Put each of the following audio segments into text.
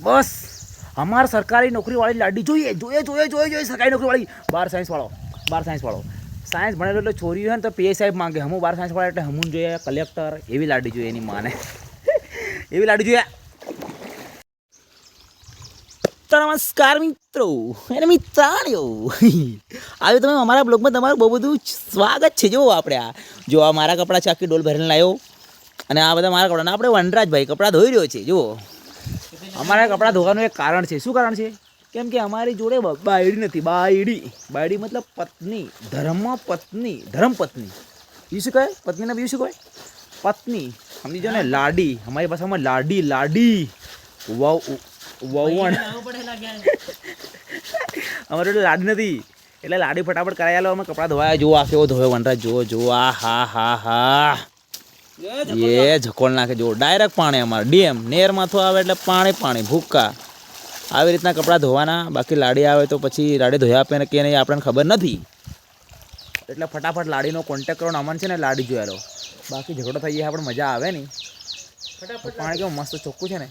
બસ અમારે સરકારી નોકરીવાળી લાડી જોઈએ જોઈએ જોઈએ જોઈએ જોઈએ સરકારી નોકરીવાળી. 12 સાયન્સવાળો 12 સાયન્સવાળો સાયન્સ ભણેલો એટલે છોરી હોય ને તો પીએ સાહેબ માંગે. હમું 12 સાયન્સવાળા એટલે હમું જોઈએ કલેક્ટર એવી લાડી જોઈએ એની માને એવી લાડી જોઈએ. તો નમસ્કાર મિત્રો અને મિત્રાણીઓ, આજે તમે અમારા બ્લોગમાં તમારું બહુ બધું સ્વાગત છે. જો આપણે જો આ મારા કપડાં છે, આખી ડોલ ભરીને લાવ્યો. અને આ બધા મારા કપડાં. આપણે વનરાજભાઈ કપડાં ધોઈ રહ્યો છે. જુઓ અમારા કપડાં ધોવાનું એક કારણ છે. શું કારણ છે? કેમ કે અમારી જોડે બાયડી નથી. બાયડી મતલબ પત્ની, ધર્મપત્ની બીજું શું કહે? પત્નીના બીજું શું કહે? પત્ની. સમજી જો ને, લાડી. અમારી ભાષામાં લાડી વવણ અમારે એટલે લાડી નથી એટલે લાડી ફટાફટ કરાવી લો. અમે કપડાં ધોવાયા. જુઓ આ કેવો ધોયો વનરાજ. જુઓ આ હા એ ઝકોળ નાખે. જુઓ ડાયરેક્ટ પાણી. અમારે ડીએમ નેરમાંથી આવે એટલે પાણી ભૂક્કા. આવી રીતના કપડાં ધોવાના. બાકી લાડી આવે તો પછી લાડી ધોયા આપે ને કે નહીં આપણને ખબર નથી. એટલે ફટાફટ લાડીનો કોન્ટેક્ટ કરો. અમન છે ને લાડી જોયા લો. બાકી ઝઘડો થઈ જાય આપણે મજા આવે નહીં. ફટાફટ પાણી કેવું મસ્ત ચોખ્ખું છે ને.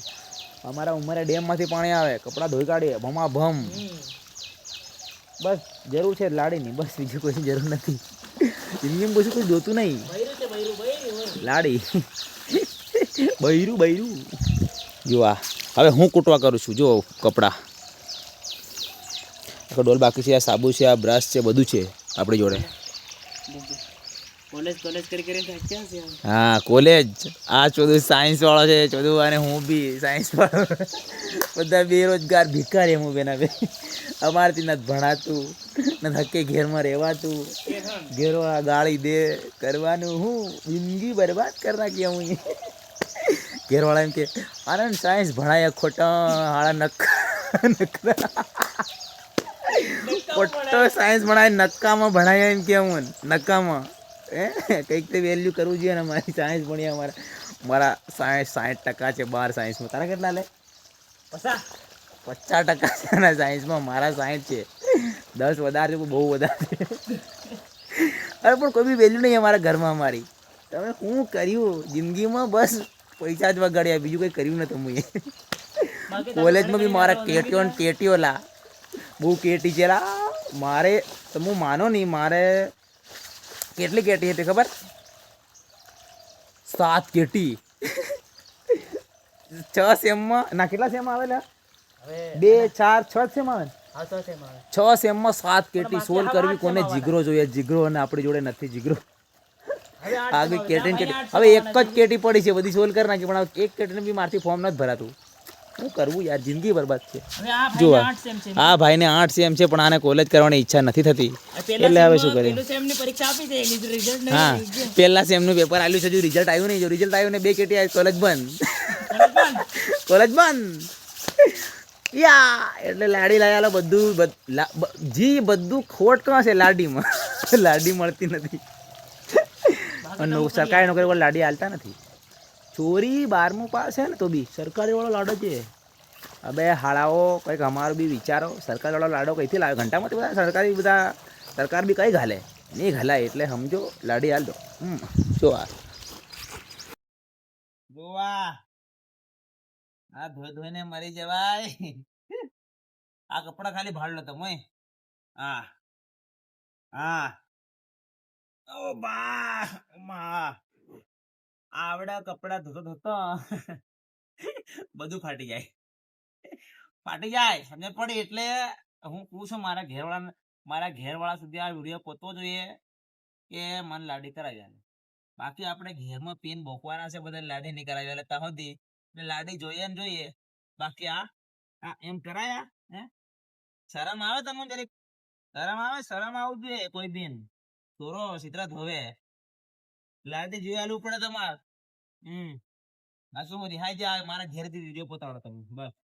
અમારા ઉંમરે ડેમમાંથી પાણી આવે. કપડાં ધોઈ કાઢીએ ભમ. બસ જરૂર છે લાડીની. બસ બીજું કોઈ જરૂર નથી. જિંદગીમાં પછી કોઈ જોતું નહીં. લાડી બૈરું જો આ હવે હું કૂટવા કરું છું. જો કપડાં આખો ડોલ બાકી છે. આ સાબુ છે, આ બ્રશ છે, બધું છે આપણી જોડે. હા કોલેજ. આ ચોધું સાયન્સ વાળો છે ચોધું. અને હું બી સાયન્સ વાળો. બધા બેરોજગાર ભિખારી હું બેના બે. અમારાથી નથી ભણાતું ને ધક્કે ઘેરમાં રહેવાતું. ઘેરવાળા ગાળી દે કરવાનું. હું જિંદગી બરબાદ કરી નાખી. હું ઘેરવાળા એમ કે આનંદ સાયન્સ ભણાય ખોટા હાળા ખોટો સાયન્સ ભણાય નક્કામાં ભણાય એમ કે હું નક્કામાં. કંઈક તો વેલ્યુ કરવું જોઈએ ને. મારી સાયન્સ ભણી મારા સાયન્સ 60% છે 12 સાયન્સમાં. તારા કેટલા લે? 50% છે ને સાયન્સમાં. મારા 60 છે. 10 વધારે છે, બહુ વધારે છે. અરે પણ કોઈ બી વેલ્યુ નહીં અમારા ઘરમાં. અમારી તમે શું કર્યું જિંદગીમાં? બસ પૈસા જ વગાડ્યા, બીજું કંઈ કર્યું નથી હું. કોલેજમાં બી મારા ટેટીઓ લા બહુ કેટી છે લા મારે. તમે માનો નહીં, મારે કેટલી કેટી હતી ખબર? 7 કેટી. 6 સેમમાં ના કેટલા સેમ આવેલા? 2 4 6 સેમ આવે. 6 સેમમાં 7 કેટી સોલ્વ કરવી. કોને જીગરો જોઈએ? જીગરો. અને આપણી જોડે નથી જીગરો. આગળ કેટી હવે એક જ કેટી પડી છે. બધી સોલ્વ કરી નાખી. પણ એક કેટીને બી મારથી ફોર્મ નથી ભરાતું. શું કરવું યાર? જિંદગી બરબાદ છે. જો આ ભાઈને 8 સેમ છે પણ આને કોલેજ કરવાની ઈચ્છા નથી થતી. એટલે હવે શું કરીએ? હા પહેલા સેમનું પેપર આલ્યું છે. હજુ રિઝલ્ટ આવ્યું નહીં. જો રિઝલ્ટ આવ્યું ને 2 કેટી આવી, કોલેજ બંધ. યા એટલે લાડી લાયા બધું ખોટ કાં છે લાડીમાં. લાડી મળતી નથી. સરકારી નોકરી વાળા લાડી હાલતા નથી. ચોરી 12મું પાસ છે ને તો બી સરકારી વાળો લાડો છે. હવે હાળાઓ કંઈક અમારું બી વિચારો. સરકારી વાળો લાડો કઈથી લાવે? ઘંટામાંથી બધા સરકાર બી કઈ ઘાલે નહીં ઘાલાય. એટલે સમજો લાડી હાલ દો. જો આ ધોઈને મરી જવાય. આ કપડા ખાલી ભાડ લો તમે. ઓ બા આવડા કપડા ધોતો બધું ફાટી જાય. સમજ પડી. એટલે હું કહું છું મારા ઘેરવાળા સુધી આ વિડીયો પહોંચવો જોઈએ કે મન લાડી કરાવી. બાકી આપણે ઘેરમાં પીન ભોકવાના છે. બધા લાડી નહીં કરાવી. એટલે ત્યાં સુધી લાડી જોઈએ ને જોઈએ. બાકી આ એમ કરાયા હે? શરમ આવે તમને જરીક? શરમ આવવું જોઈએ કોઈ બીન. થોરો સિત્રા ધોવે લાડી જોઈ આલવું પડે તમારે. આ શું રિહાઈ જાય. મારા ઘેરથી વિડીયો પોતાડો તમે. બસ